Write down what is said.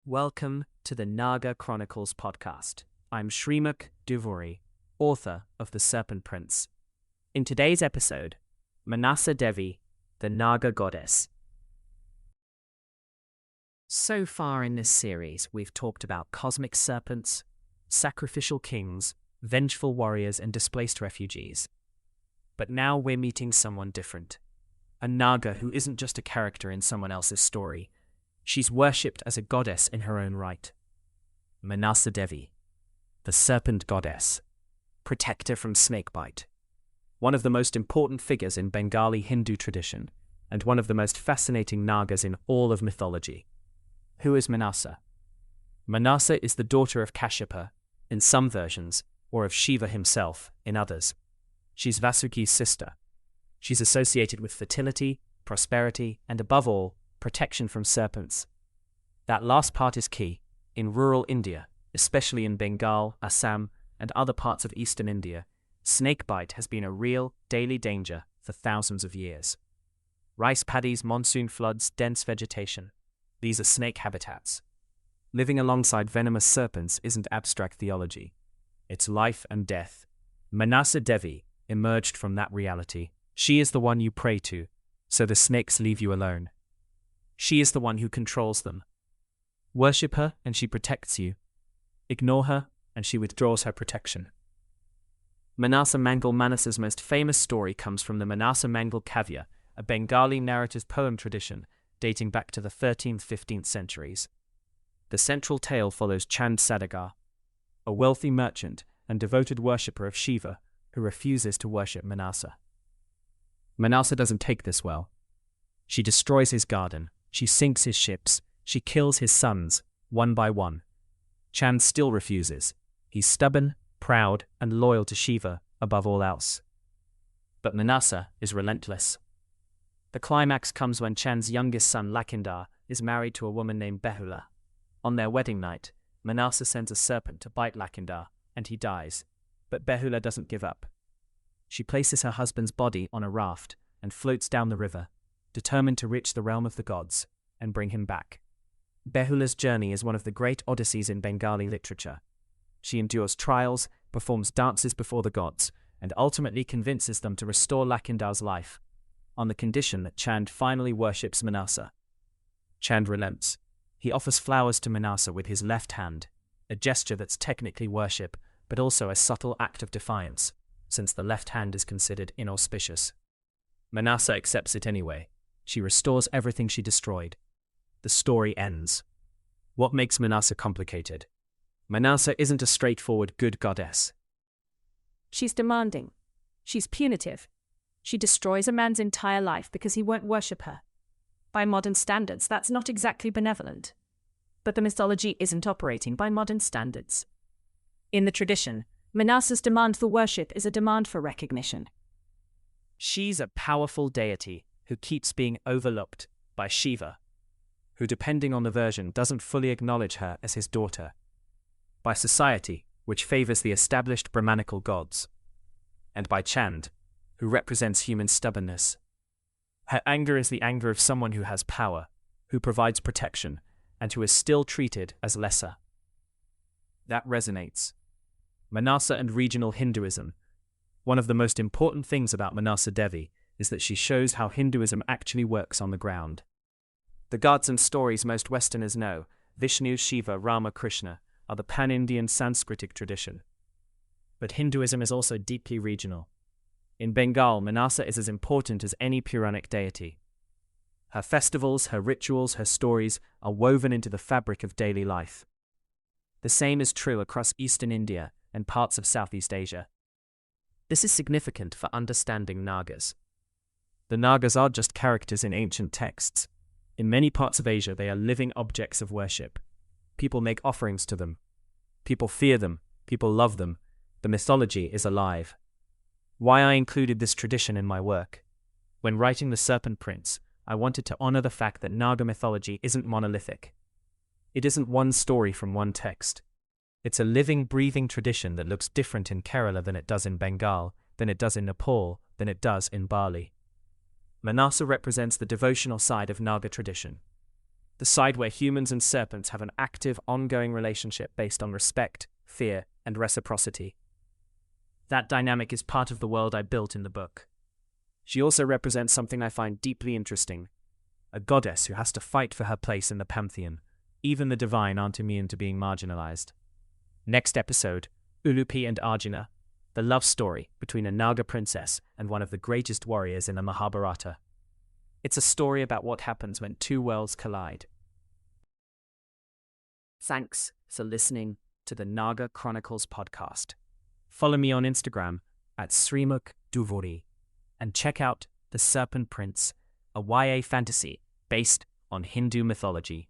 Welcome to the Naga Chronicles podcast. I'm Srimukh Duvvuri, author of The Serpent Prince. In today's episode, Manasa Devi, the Naga goddess. So far in this series, we've talked about cosmic serpents, sacrificial kings, vengeful warriors, and displaced refugees. But now we're meeting someone different. A Naga who isn't just a character in someone else's story. She's worshipped as a goddess in her own right. Manasa Devi, the serpent goddess, protector from snakebite. One of the most important figures in Bengali Hindu tradition, and one of the most fascinating Nagas in all of mythology. Who is Manasa? Manasa is the daughter of Kashyapa, in some versions, or of Shiva himself, in others. She's Vasuki's sister. She's associated with fertility, prosperity, and above all, protection from serpents. That last part is key. In rural India, especially in Bengal, Assam, and other parts of eastern India, snakebite has been a real, daily danger for thousands of years. Rice paddies, monsoon floods, dense vegetation. These are snake habitats. Living alongside venomous serpents isn't abstract theology. It's life and death. Manasa Devi emerged from that reality. She is the one you pray to, so the snakes leave you alone. She is the one who controls them. Worship her and she protects you. Ignore her and she withdraws her protection. Manasa Mangal Manasa's most famous story comes from the Manasa Mangal Kavya, a Bengali narrative poem tradition dating back to the 13th-15th centuries. The central tale follows Chand Sadagar, a wealthy merchant and devoted worshipper of Shiva who refuses to worship Manasa. Manasa doesn't take this well. She destroys his garden. She sinks his ships. She kills his sons, one by one. Chand still refuses. He's stubborn, proud, and loyal to Shiva above all else. But Manasa is relentless. The climax comes when Chand's youngest son, Lakhinder, is married to a woman named Behula. On their wedding night, Manasa sends a serpent to bite Lakhinder, and he dies. But Behula doesn't give up. She places her husband's body on a raft and floats down the river, determined to reach the realm of the gods and bring him back. Behula's journey is one of the great odysseys in Bengali literature. She endures trials, performs dances before the gods, and ultimately convinces them to restore Lakhindar's life, on the condition that Chand finally worships Manasa. Chand relents. He offers flowers to Manasa with his left hand, a gesture that's technically worship, but also a subtle act of defiance, since the left hand is considered inauspicious. Manasa accepts it anyway. She restores everything she destroyed. The story ends. What makes Manasa complicated? Manasa isn't a straightforward good goddess. She's demanding. She's punitive. She destroys a man's entire life because he won't worship her. By modern standards, that's not exactly benevolent. But the mythology isn't operating by modern standards. In the tradition, Manasa's demand for worship is a demand for recognition. She's a powerful deity who keeps being overlooked by Shiva, who, depending on the version, doesn't fully acknowledge her as his daughter, by society, which favors the established Brahmanical gods, and by Chand, who represents human stubbornness. Her anger is the anger of someone who has power, who provides protection, and who is still treated as lesser. That resonates. Manasa and regional Hinduism. One of the most important things about Manasa Devi is that she shows how Hinduism actually works on the ground. The gods and stories most Westerners know, Vishnu, Shiva, Rama, Krishna, are the pan-Indian Sanskritic tradition. But Hinduism is also deeply regional. In Bengal, Manasa is as important as any Puranic deity. Her festivals, her rituals, her stories are woven into the fabric of daily life. The same is true across eastern India and parts of Southeast Asia. This is significant for understanding Nagas. The Nagas aren't just characters in ancient texts. In many parts of Asia, they are living objects of worship. People make offerings to them. People fear them. People love them. The mythology is alive. Why I included this tradition in my work? When writing The Serpent Prince, I wanted to honor the fact that Naga mythology isn't monolithic. It isn't one story from one text. It's a living, breathing tradition that looks different in Kerala than it does in Bengal, than it does in Nepal, than it does in Bali. Manasa represents the devotional side of Naga tradition. the side where humans and serpents have an active, ongoing relationship based on respect, fear, and reciprocity. That dynamic is part of the world I built in the book. She also represents something I find deeply interesting, a goddess who has to fight for her place in the pantheon. Even the divine aren't immune to being marginalized. Next episode, Ulupi and Arjuna, the love story between a Naga princess and one of the greatest warriors in the Mahabharata. It's a story about what happens when two worlds collide. Thanks for listening to the Naga Chronicles podcast. Follow me on Instagram at Srimukh Duvvuri and check out The Serpent Prince, a YA fantasy based on Hindu mythology.